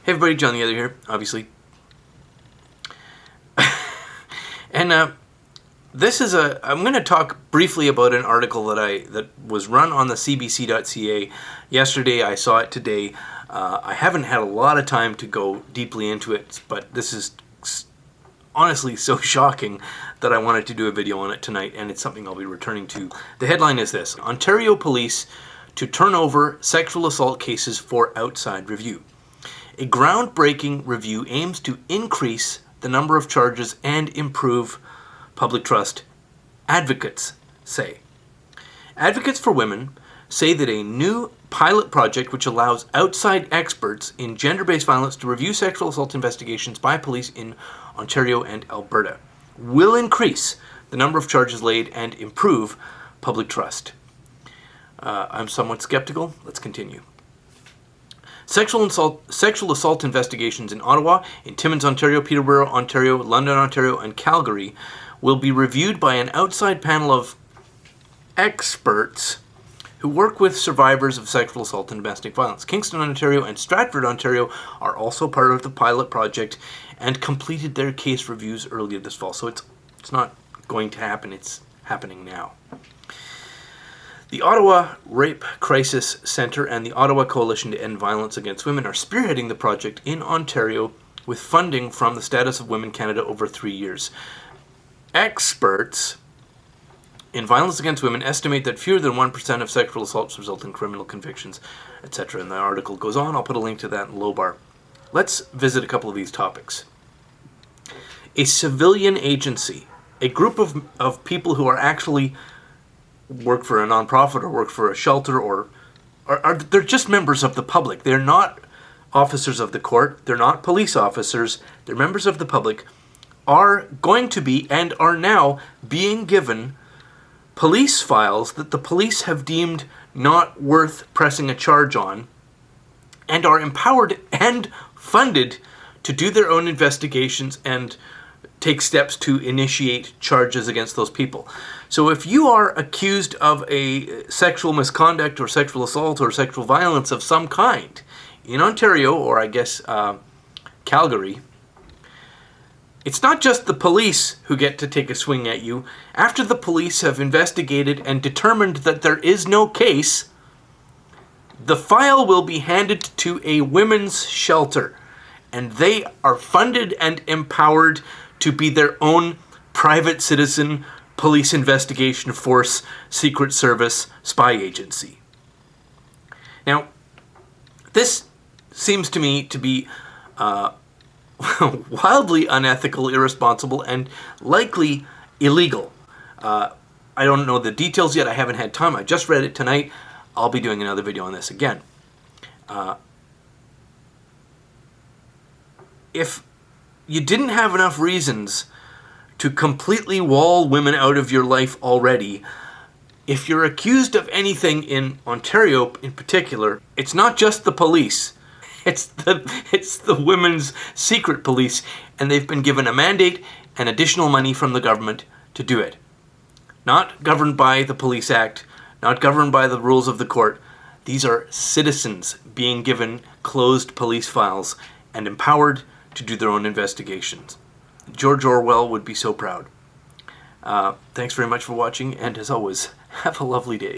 Hey everybody, John the Other here, obviously. And this is I'm going to talk briefly about an article that was run on the cbc.ca yesterday. I saw it today. I haven't had a lot of time to go deeply into it, but this is honestly so shocking that I wanted to do a video on it tonight, and it's something I'll be returning to. The headline is this: Ontario police to turn over sexual assault cases for outside review. A groundbreaking review aims to increase the number of charges and improve public trust, advocates say. Advocates for women say that a new pilot project which allows outside experts in gender-based violence to review sexual assault investigations by police in Ontario and Alberta will increase the number of charges laid and improve public trust. I'm somewhat skeptical. Let's continue. Sexual assault investigations in Ottawa, in Timmins, Ontario, Peterborough, Ontario, London, Ontario, and Calgary will be reviewed by an outside panel of experts who work with survivors of sexual assault and domestic violence. Kingston, Ontario, and Stratford, Ontario are also part of the pilot project and completed their case reviews earlier this fall. So it's not going to happen, it's happening now. The Ottawa Rape Crisis Centre and the Ottawa Coalition to End Violence Against Women are spearheading the project in Ontario with funding from the Status of Women Canada over 3 years. Experts in violence against women estimate that fewer than 1% of sexual assaults result in criminal convictions, etc. And the article goes on. I'll put a link to that in the low bar. Let's visit a couple of these topics. A civilian agency, a group of people who are actually work for a nonprofit or work for a shelter or they're just members of the public. They're not officers of the court. They're not police officers. They're members of the public, are going to be and are now being given police files that the police have deemed not worth pressing a charge on, and are empowered and funded to do their own investigations and take steps to initiate charges against those people. So if you are accused of a sexual misconduct or sexual assault or sexual violence of some kind in Ontario, or I guess Calgary, it's not just the police who get to take a swing at you. After the police have investigated and determined that there is no case, the file will be handed to a women's shelter, and they are funded and empowered to be their own private citizen police investigation force, secret service, spy agency. Now, this seems to me to be wildly unethical, irresponsible, and likely illegal. I don't know the details yet. I haven't had time. I just read it tonight. I'll be doing another video on this again. If you didn't have enough reasons to completely wall women out of your life already, if you're accused of anything in Ontario in particular, it's not just the police. It's the women's secret police, and they've been given a mandate and additional money from the government to do it. Not governed by the Police Act, not governed by the rules of the court. These are citizens being given closed police files and empowered to do their own investigations. George Orwell would be so proud. Thanks very much for watching, and as always, have a lovely day.